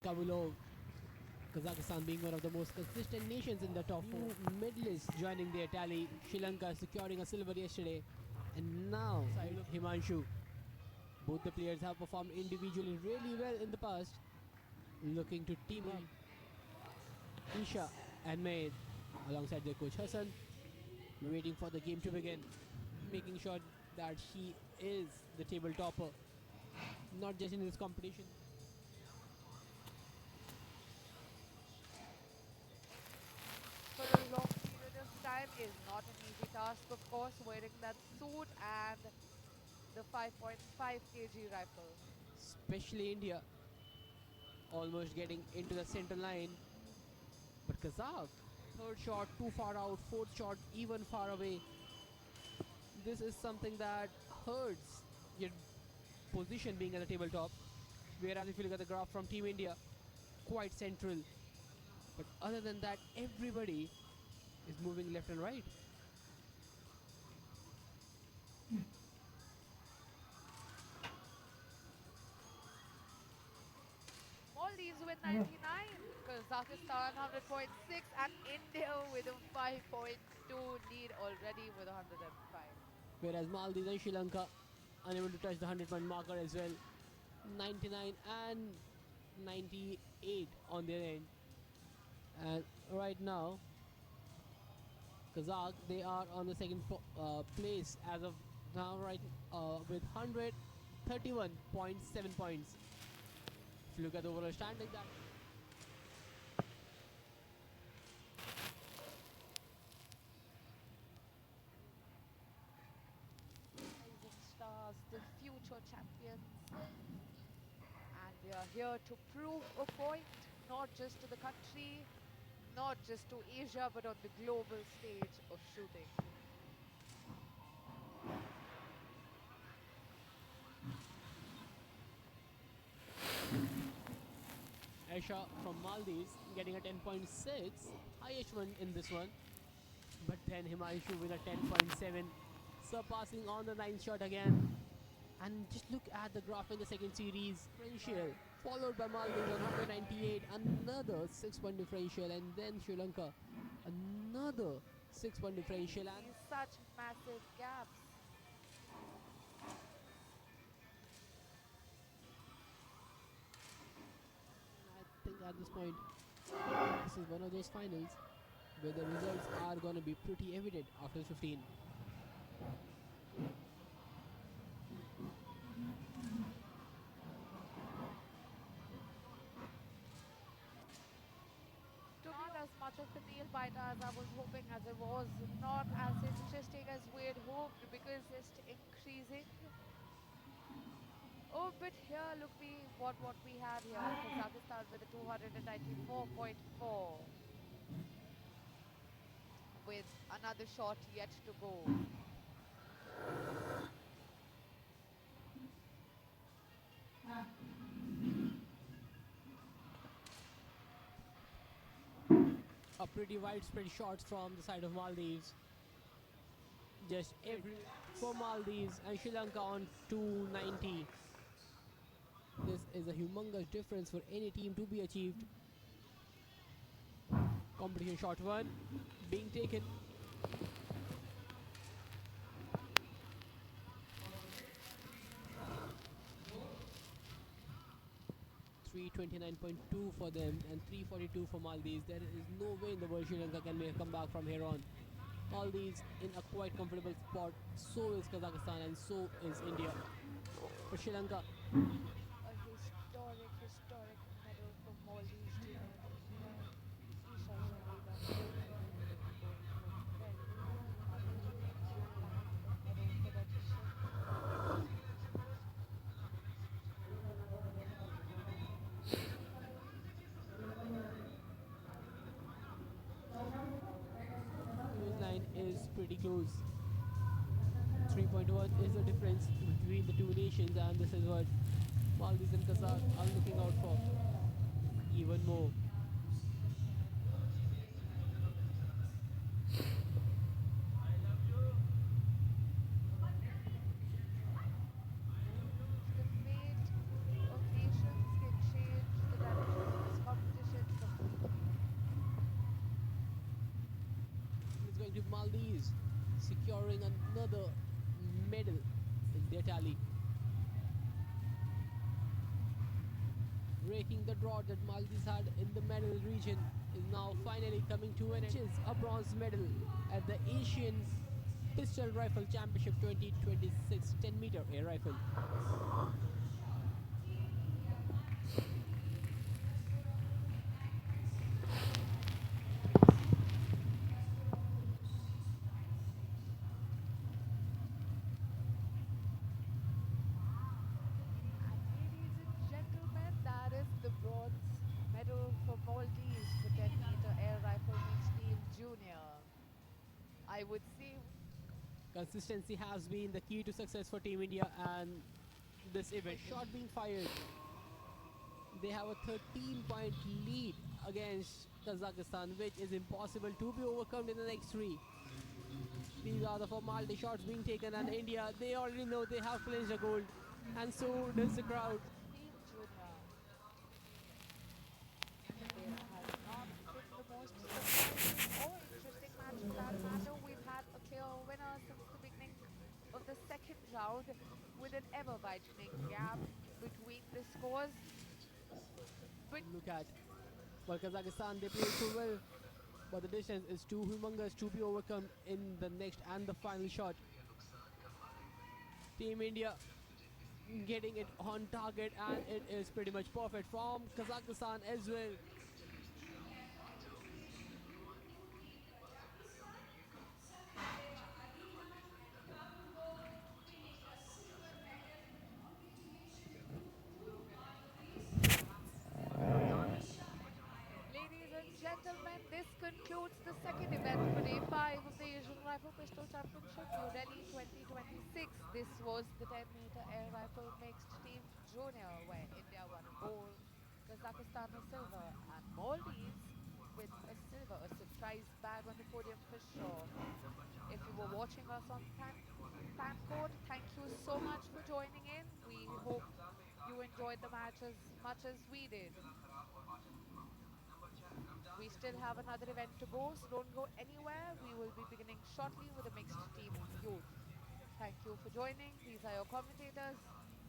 Kabulov. Kazakhstan being one of the most consistent nations in the top four. Medalists joining their tally. Sri Lanka securing a silver yesterday. And now, side of Himanshu. Both the players have performed individually really well in the past. Looking to team up. Isha and Maid alongside their coach Hassan. Waiting for the game to begin. Making sure that she is the table topper. Not just in this competition. For a long period of time is not an easy task, of course, wearing that suit and the 5.5 kg rifle. Especially India. Almost getting into the center line. But Kazakh, third shot too far out, fourth shot even far away. This is something that hurts your position being at the tabletop. Whereas if you look at the graph from Team India, quite central. But other than that, everybody is moving left and right. Maldives with 99, Kazakhstan 100.6, and India with a 5.2 lead already with 105. Whereas Maldives and Sri Lanka unable to touch the 100-point marker as well. 99 and 98 on their end. And right now, Kazakh, they are on the second place as of now, right, with 131.7 points. If you look at the overall standing, that Rising stars, the future champions, and they are here to prove a point, not just to the country, not just to Asia, but on the global stage of shooting. Aisha from Maldives getting a 10.6, highest one in this one. But then Himanshu with a 10.7, surpassing on the ninth shot again. And just look at the graph in the second series. Differential, followed by Maldives on 198, another 6-point differential, and then Sri Lanka, another 6-point differential. And See such massive gaps. I think at this point, this is one of those finals where the results are going to be pretty evident after 15. To not as much of a nail biter as I was hoping, as it was not as interesting as we had hoped because it's increasing. Oh, but here, look, what we have here. Kazakhstan with a 294.4 with another shot yet to go. A pretty widespread shots from the side of Maldives. Just every for Maldives and Sri Lanka on 290. This is a humongous difference for any team to be achieved. Competition shot one being taken. 329.2 for them and 342 for Maldives. There is no way in the world Sri Lanka can make a comeback from here on. Maldives in a quite comfortable spot. So is Kazakhstan and so is India. For Sri Lanka, A historic medal for Maldives team. Isha Sharida going for very hard to land a medal for their nation. finish line is pretty close. 3.1 is the difference between the two nations, and this is what Maldives and Kazakh are looking out for even more. The fate of nations can change the direction of Maldives securing another medal in their tally, breaking the drought that Maldives had in the medal region is now finally coming to an end. Which is a bronze medal at the Asian Pistol Rifle Championship 2026 10-meter air rifle. And ladies and gentlemen, that is the bronze medal for Maldives for 10-meter air rifle mixed team junior. I would say Consistency has been the key to success for Team India and this event. Shot being fired. They have a 13-point lead against Kazakhstan, which is impossible to be overcome in the next three. These are the formality shots being taken, and India, they already know they have clinched the gold, and so does the crowd. Team Junior. There has not been the most surprising or interesting match for that matter. We've had a clear winner since the beginning of the second round with an ever-widening gap between the scores. But Look at, well, Kazakhstan, they played so well, but the distance is too humongous to be overcome in the next and the final shot. Team India getting it on target, and it is pretty much perfect from Kazakhstan as well. ladies and gentlemen, this concludes the second event for day 5 of the Asian Rifle Pistol Championship, New Delhi 2026. This was the 10-meter air rifle mixed team junior, where India won a gold, Kazakhstan a silver, and Maldives with a silver, a surprise bag on the podium for sure. If you were watching us on Pancode, thank you so much for joining in. We hope you enjoyed the match as much as we did. We still have another event to go, so don't go anywhere. We will be beginning shortly with a mixed team youth. Thank you for joining. These are your commentators.